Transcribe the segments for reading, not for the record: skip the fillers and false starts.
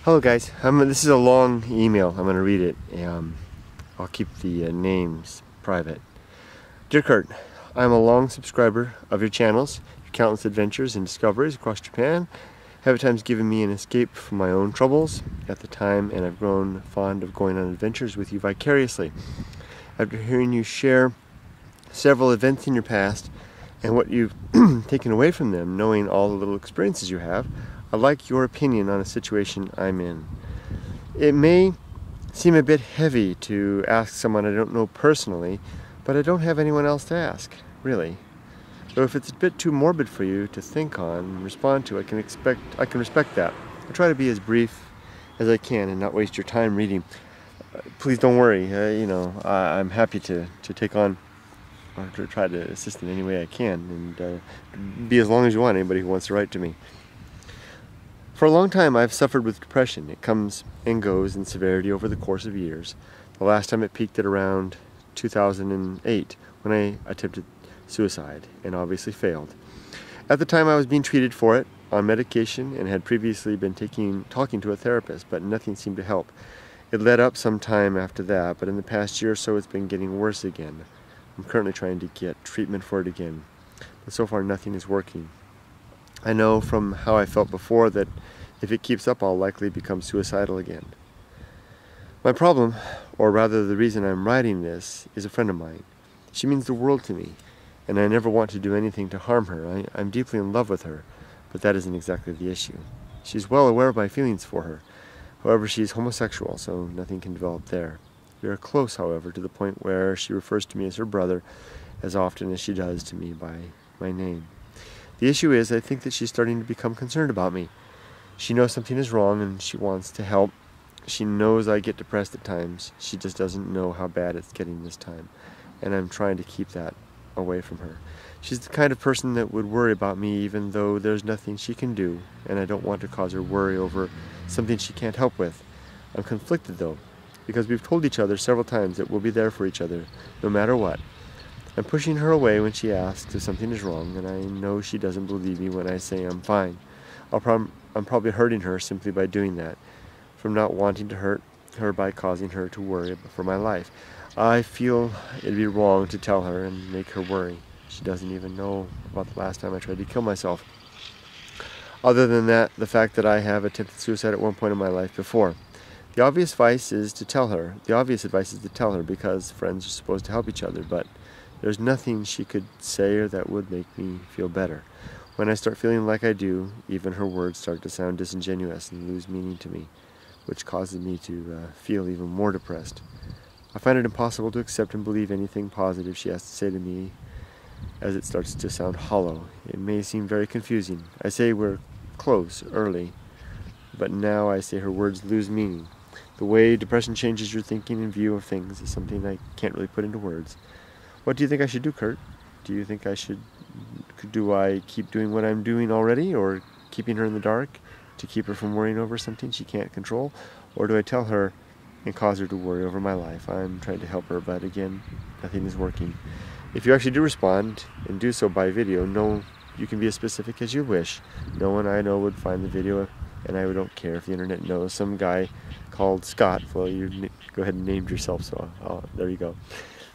Hello guys, this is a long email. I'm going to read it. I'll keep the names private. Dear Kurt, I'm a long subscriber of your channels. Your countless adventures and discoveries across Japan have at times given me an escape from my own troubles at the time, and I've grown fond of going on adventures with you vicariously. After hearing you share several events in your past and what you've taken away from them, knowing all the little experiences you have, I'd like your opinion on a situation I'm in. It may seem a bit heavy to ask someone I don't know personally, but I don't have anyone else to ask, really. So if it's a bit too morbid for you to think on and respond to, I can respect that. I'll try to be as brief as I can and not waste your time reading. Please don't worry, I'm happy to take on or to try to assist in any way I can, and be as long as you want, anybody who wants to write to me. For a long time I've suffered with depression. It comes and goes in severity over the course of years. The last time it peaked at around 2008 when I attempted suicide and obviously failed. At the time I was being treated for it on medication and had previously been talking to a therapist, but nothing seemed to help. It led up some time after that, but in the past year or so it's been getting worse again. I'm currently trying to get treatment for it again, but so far nothing is working. I know from how I felt before that if it keeps up, I'll likely become suicidal again. My problem, or rather the reason I'm writing this, is a friend of mine. She means the world to me, and I never want to do anything to harm her. I'm deeply in love with her, but that isn't exactly the issue. She's well aware of my feelings for her. However, she's homosexual, so nothing can develop there. We are close, however, to the point where she refers to me as her brother as often as she does to me by my name. The issue is, I think that she's starting to become concerned about me. She knows something is wrong and she wants to help. She knows I get depressed at times. She just doesn't know how bad it's getting this time. And I'm trying to keep that away from her. She's the kind of person that would worry about me even though there's nothing she can do, and I don't want to cause her worry over something she can't help with. I'm conflicted though, because we've told each other several times that we'll be there for each other, no matter what. I'm pushing her away when she asks if something is wrong, and I know she doesn't believe me when I say I'm fine. I'm probably hurting her simply by doing that, from not wanting to hurt her by causing her to worry for my life. I feel it'd be wrong to tell her and make her worry. She doesn't even know about the last time I tried to kill myself. Other than that, the fact that I have attempted suicide at one point in my life before. The obvious advice is to tell her because friends are supposed to help each other, but there's nothing she could say or that would make me feel better. When I start feeling like I do, even her words start to sound disingenuous and lose meaning to me, which causes me to feel even more depressed. I find it impossible to accept and believe anything positive she has to say to me, as it starts to sound hollow. It may seem very confusing. I say we're close early, but now I say her words lose meaning. The way depression changes your thinking and view of things is something I can't really put into words. What do you think I should do, Kurt? Do you think do I keep doing what I'm doing already, or keeping her in the dark to keep her from worrying over something she can't control? Or do I tell her and cause her to worry over my life? I'm trying to help her, but again, nothing is working. If you actually do respond, and do so by video, you can be as specific as you wish. No one I know would find the video, and I don't care if the internet knows. Some guy called Scott, well, you go ahead and named yourself, so there you go,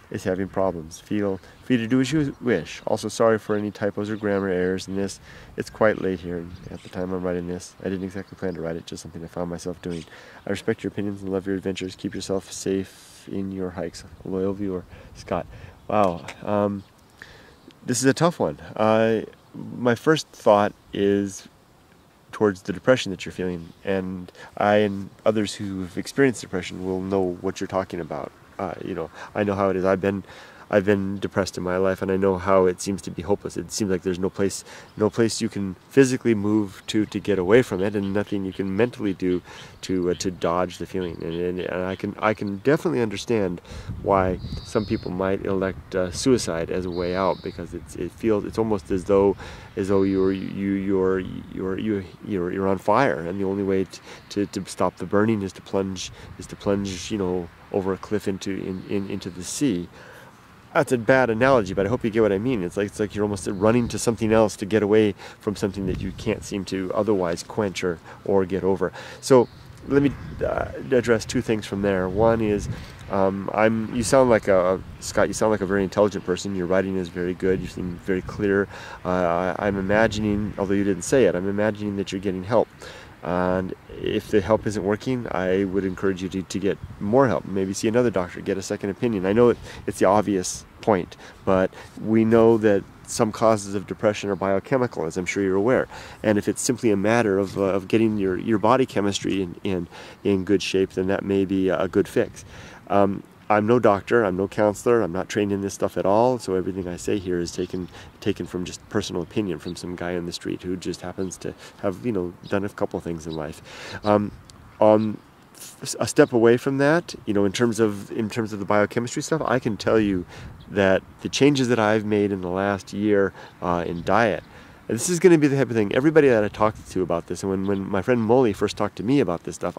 is having problems. Feel free to do as you wish. Also, sorry for any typos or grammar errors in this. It's quite late here, and at the time I'm writing this, I didn't exactly plan to write it, just something I found myself doing. I respect your opinions and love your adventures. Keep yourself safe in your hikes. Loyal viewer, Scott. Wow, this is a tough one. My first thought is towards the depression that you're feeling, and I and others who've experienced depression will know what you're talking about. I know how it is. I've been depressed in my life, and I know how it seems to be hopeless. It seems like there's no place you can physically move to get away from it, and nothing you can mentally do to dodge the feeling. And I can definitely understand why some people might elect suicide as a way out, because it's almost as though you're on fire, and the only way to stop the burning is to plunge over a cliff into the sea. That's a bad analogy, but I hope you get what I mean. It's like you're almost running to something else to get away from something that you can't seem to otherwise quench or get over. So let me address two things from there. One is, you sound like Scott, you sound like a very intelligent person. Your writing is very good. You seem very clear. I'm imagining, although you didn't say it, I'm imagining that you're getting help. And if the help isn't working, I would encourage you to get more help. Maybe see another doctor, get a second opinion. I know it's the obvious point, but we know that some causes of depression are biochemical, as I'm sure you're aware. And if it's simply a matter of getting your body chemistry in good shape, then that may be a good fix. I'm no doctor, I'm no counselor, I'm not trained in this stuff at all, so everything I say here is taken from just personal opinion from some guy on the street who just happens to have, done a couple of things in life. On a step away from that, in terms of the biochemistry stuff, I can tell you that the changes that I've made in the last year in diet, and this is going to be the type of thing, everybody that I talked to about this, and when my friend Molly first talked to me about this stuff,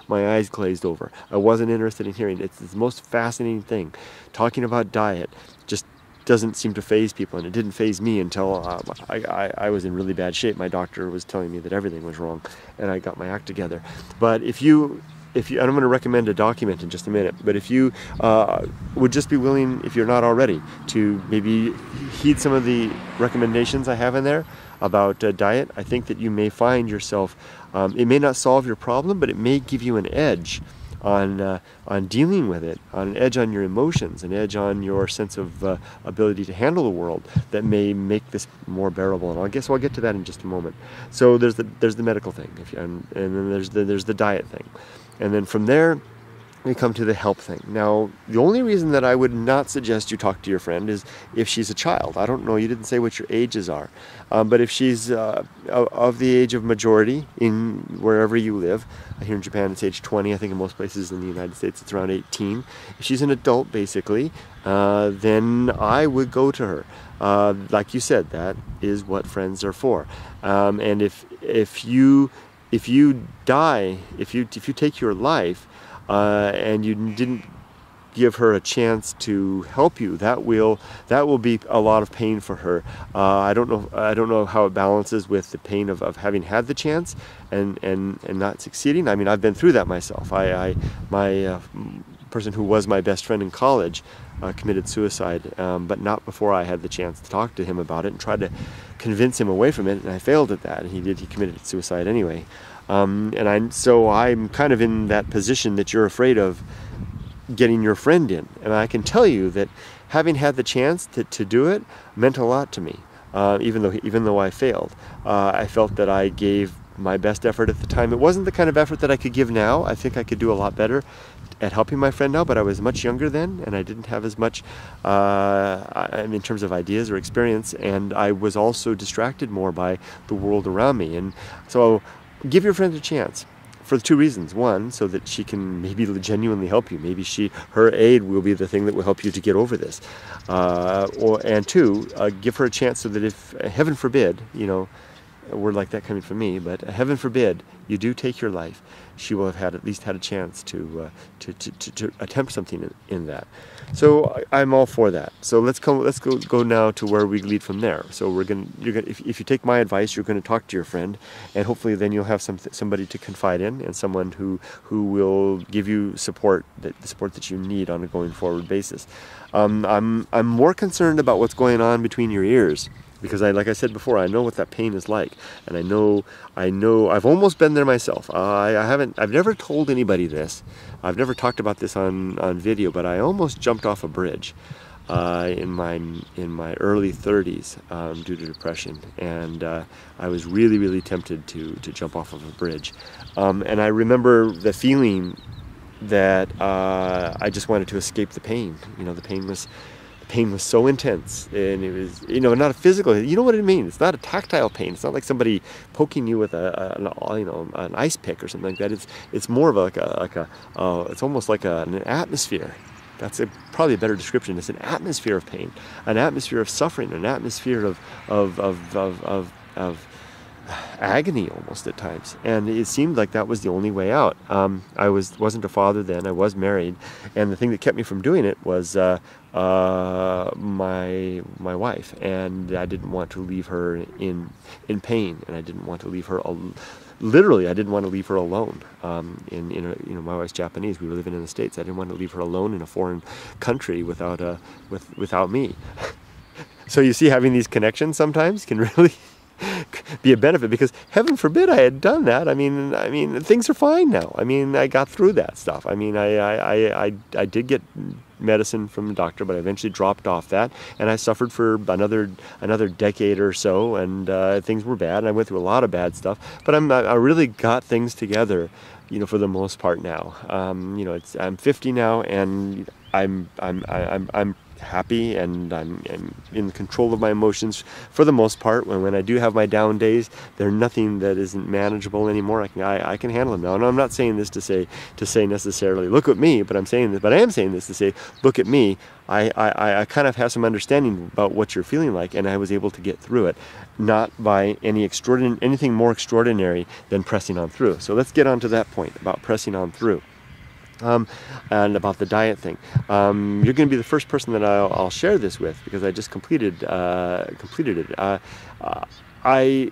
my eyes glazed over. I wasn't interested in hearing it. It's the most fascinating thing. Talking about diet just doesn't seem to faze people, and it didn't faze me until I was in really bad shape. My doctor was telling me that everything was wrong, and I got my act together. But if you, and I'm going to recommend a document in just a minute, but if you would just be willing, if you're not already, to maybe heed some of the recommendations I have in there about diet, I think that you may find yourself, it may not solve your problem, but it may give you an edge on dealing with it, on an edge on your emotions, an edge on your sense of ability to handle the world that may make this more bearable. And I guess I'll get to that in just a moment. So there's the medical thing, and then there's the diet thing. And then from there, we come to the help thing. Now, the only reason that I would not suggest you talk to your friend is if she's a child. I don't know, you didn't say what your ages are. But if she's of the age of majority in wherever you live, here in Japan it's age 20, I think in most places in the United States it's around 18. If she's an adult, basically, then I would go to her. Like you said, that is what friends are for. And if you die, if you take your life, and you didn't give her a chance to help you, that will be a lot of pain for her. I don't know how it balances with the pain of having had the chance and not succeeding. I mean, I've been through that myself. My person who was my best friend in college committed suicide, but not before I had the chance to talk to him about it and try to convince him away from it, and I failed at that. He committed suicide anyway. So I'm kind of in that position that you're afraid of getting your friend in. And I can tell you that having had the chance to do it meant a lot to me, even though I failed. I felt that I gave my best effort at the time. It wasn't the kind of effort that I could give now. I think I could do a lot better at helping my friend now, but I was much younger then, and I didn't have as much in terms of ideas or experience, and I was also distracted more by the world around me. And so give your friend a chance for two reasons. One, so that she can maybe genuinely help you. Maybe her aid will be the thing that will help you to get over this. And two, give her a chance so that if, heaven forbid, a word like that coming from me, but heaven forbid you do take your life, she will have at least had a chance to attempt something in that. So I'm all for that. So let's go now to where we lead from there. So if you take my advice, you're going to talk to your friend, and hopefully then you'll have somebody to confide in, and someone who will give you the support that you need on a going forward basis. I'm more concerned about what's going on between your ears, because like I said before, I know what that pain is like, and I know I've almost been there myself. I've never told anybody this. I've never talked about this on video, but I almost jumped off a bridge in my early 30s due to depression, and I was really tempted to jump off of a bridge, and I remember the feeling that I just wanted to escape the pain. The pain was so intense, and it was, not a physical, you know what I mean? It's not a tactile pain. It's not like somebody poking you with an ice pick or something like that. It's more of it's almost like an atmosphere. That's probably a better description. It's an atmosphere of pain, an atmosphere of suffering, an atmosphere of agony almost at times, and it seemed like that was the only way out. I wasn't a father then. I was married, and the thing that kept me from doing it was my wife, and I didn't want to leave her in pain, and I didn't want to leave her literally. I didn't want to leave her alone. My wife's Japanese. We were living in the States. I didn't want to leave her alone in a foreign country without me. So you see, having these connections sometimes can really be a benefit, because heaven forbid I had done that. I mean, things are fine now. I mean, I got through that stuff. I mean, I did get medicine from the doctor, but I eventually dropped off that, and I suffered for another decade or so, and things were bad, and I went through a lot of bad stuff. But I really got things together, for the most part now. I'm 50 now, and I'm happy, and I'm in control of my emotions for the most part. When I do have my down days, they're nothing that isn't manageable anymore. I can handle them now. And I'm not saying this to say necessarily look at me, but I am saying this to say look at me. I kind of have some understanding about what you're feeling like, and I was able to get through it, not by anything more extraordinary than pressing on through. So let's get on to that point about pressing on through. And about the diet thing. You're going to be the first person that I'll share this with, because I just completed it. Like I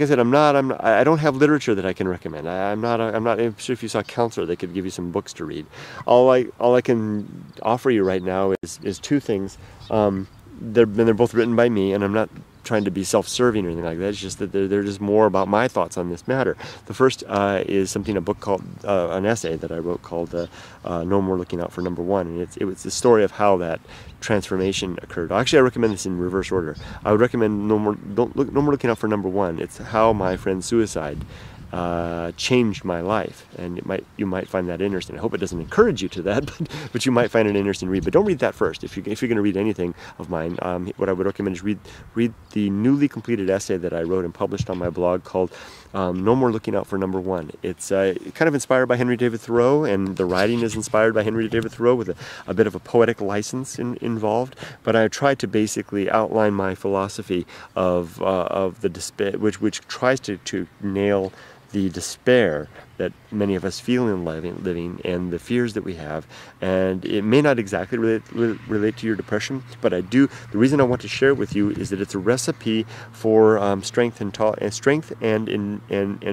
said, I don't have literature that I can recommend. I'm not sure if you saw a counselor that could give you some books to read. All I can offer you right now is two things. They're both written by me, and I'm not trying to be self-serving or anything like that. It's just that they're just more about my thoughts on this matter. The first is a book called, an essay that I wrote called No More Looking Out for Number One, and it was the story of how that transformation occurred. Actually, I recommend this in reverse order. I would recommend No More Looking Out for Number One. It's how my friend's suicide changed my life, and you might find that interesting. I hope it doesn't encourage you to that, but you might find it interesting to read. But don't read that first. If you're going to read anything of mine, what I would recommend is read the newly completed essay that I wrote and published on my blog called No More Looking Out for Number One. It's kind of inspired by Henry David Thoreau, and the writing is inspired by Henry David Thoreau with a bit of a poetic license involved. But I tried to basically outline my philosophy of the despair, which tries to nail the despair that many of us feel in living, and the fears that we have. And it may not exactly relate to your depression, but the reason I want to share it with you is that it's a recipe for strength and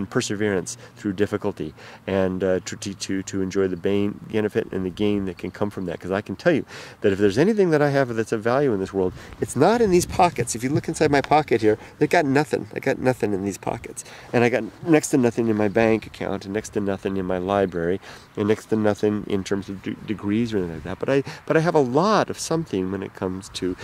perseverance through difficulty, and to enjoy the benefit and the gain that can come from that. Because I can tell you that if there's anything that I have that's of value in this world, it's not in these pockets. If you look inside my pocket here, I got nothing in these pockets, and I got next to nothing in my bank account, and next to nothing in my library, and next to nothing in terms of degrees or anything like that. But I have a lot of something when it comes to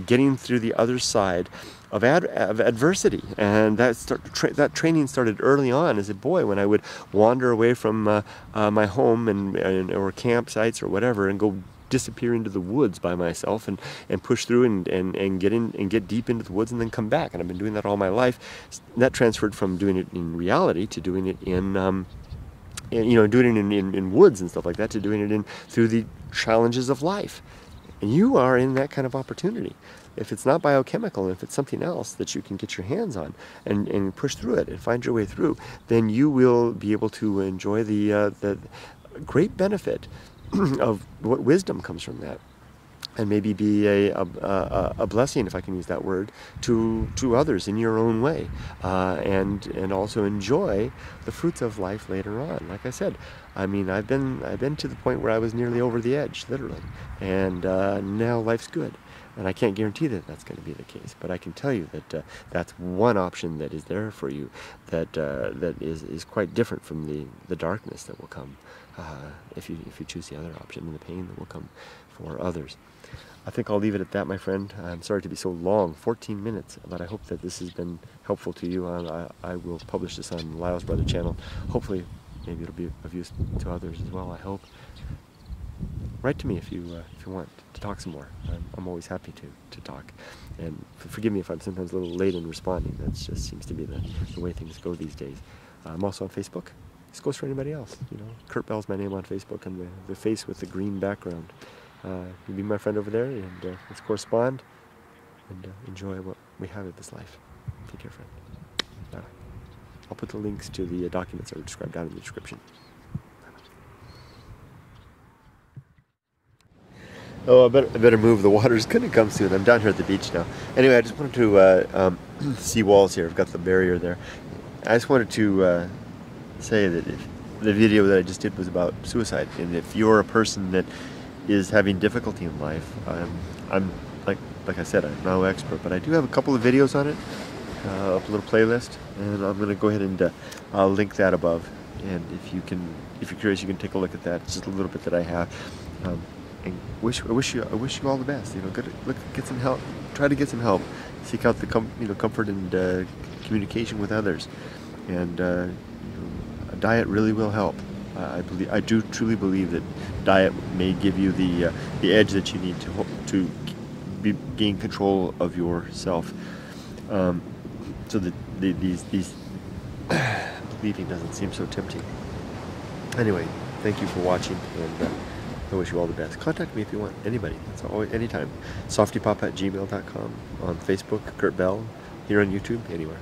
getting through the other side of adversity. And that training started early on as a boy, when I would wander away from my home or campsites or whatever, and go disappear into the woods by myself, and push through and get deep into the woods, and then come back. And I've been doing that all my life. That transferred from doing it in reality to doing it in woods and stuff like that, to doing it through the challenges of life. And you are in that kind of opportunity. If it's not biochemical, and if it's something else that you can get your hands on and push through it and find your way through, then you will be able to enjoy the great benefit of what wisdom comes from that, and maybe be a blessing, if I can use that word, to others in your own way, and also enjoy the fruits of life later on. Like I said, I've been to the point where I was nearly over the edge, literally, and now life's good. And I can't guarantee that that's going to be the case, but I can tell you that that's one option that is there for you, that is quite different from the darkness that will come if you choose the other option, and the pain that will come for others. I think I'll leave it at that, my friend. I'm sorry to be so long, 14 minutes, but I hope that this has been helpful to you. I will publish this on LylesBrother channel. Hopefully, maybe it'll be of use to others as well, I hope. Write to me if you want to talk some more. I'm always happy to talk. And forgive me if I'm sometimes a little late in responding. That just seems to be the way things go these days. I'm also on Facebook. This goes for anybody else. Kurt Bell's my name on Facebook, and the face with the green background. You be my friend over there, and let's correspond and enjoy what we have in this life. Take care, friend. Bye. I'll put the links to the documents that are described down in the description. Oh, I better move. The water's going to come soon. I'm down here at the beach now. Anyway, I just wanted to see walls here. I've got the barrier there. I just wanted to say that the video that I just did was about suicide, and if you're a person that is having difficulty in life, I'm like I said, I'm no expert, but I do have a couple of videos on it, a little playlist, and I'm going to go ahead and I'll link that above. And if you're curious, you can take a look at that. It's just a little bit that I have. And I wish you all the best. You know, get some help. Try to get some help. Seek out the comfort and communication with others. And a diet really will help. I do truly believe that diet may give you the edge that you need to gain control of yourself. So that these leaving doesn't seem so tempting. Anyway, thank you for watching, and I wish you all the best. Contact me if you want. Anybody. That's always, anytime. Softypop@gmail.com. On Facebook, Kurt Bell. Here on YouTube. Anywhere.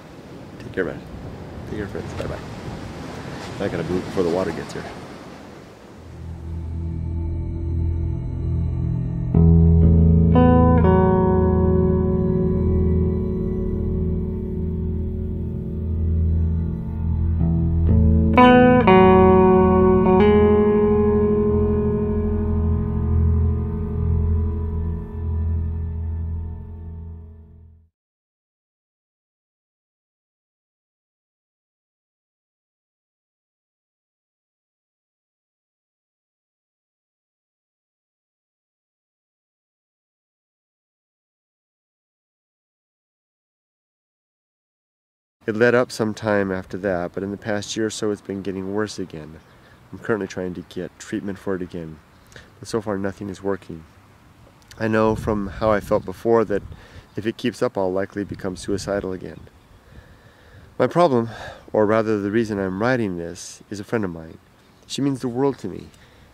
Take care, man. Take care, friends. Bye-bye. I gotta move before the water gets here. It let up some time after that, but in the past year or so it's been getting worse again. I'm currently trying to get treatment for it again, but so far nothing is working. I know from how I felt before that if it keeps up, I'll likely become suicidal again. My problem, or rather the reason I'm writing this, is a friend of mine. She means the world to me,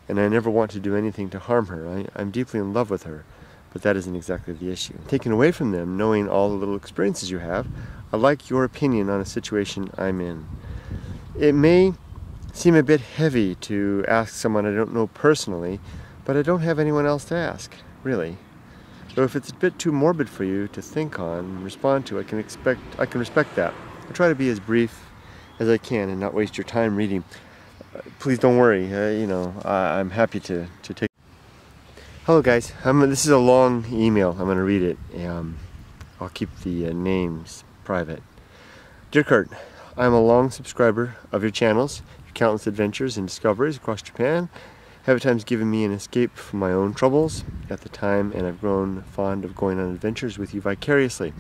and I never want to do anything to harm her. I'm deeply in love with her, but that isn't exactly the issue. Taken away from them, knowing all the little experiences you have, I'd like your opinion on a situation I'm in. It may seem a bit heavy to ask someone I don't know personally, but I don't have anyone else to ask, really. So if it's a bit too morbid for you to think on and respond to, I can respect that. I'll try to be as brief as I can and not waste your time reading. Please don't worry, I'm happy to take. Hello guys, this is a long email. I'm going to read it. I'll keep the names private. Dear Kurt, I'm a long subscriber of your channels. Your countless adventures and discoveries across Japan have at times given me an escape from my own troubles at the time, and I've grown fond of going on adventures with you vicariously.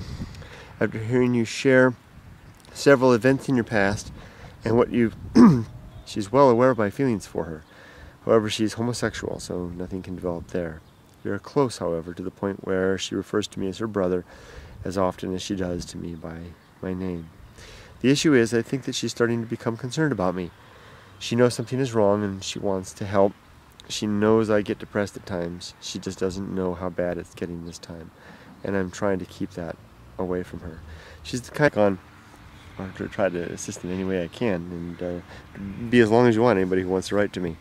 After hearing you share several events in your past and what you've she's well aware of my feelings for her. However, she's homosexual, so nothing can develop there. We are close, however, to the point where she refers to me as her brother as often as she does to me by my name. The issue is, I think that she's starting to become concerned about me. She knows something is wrong and she wants to help. She knows I get depressed at times. She just doesn't know how bad it's getting this time. And I'm trying to keep that away from her. She's the kind of to try to assist in any way I can, and be as long as you want anybody who wants to write to me.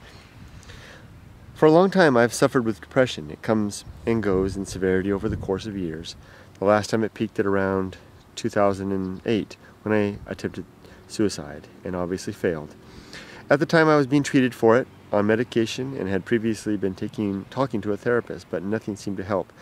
For a long time I've suffered with depression. It comes and goes in severity over the course of years. The last time it peaked at around 2008 when I attempted suicide and obviously failed. At the time I was being treated for it on medication and had previously been talking to a therapist, but nothing seemed to help.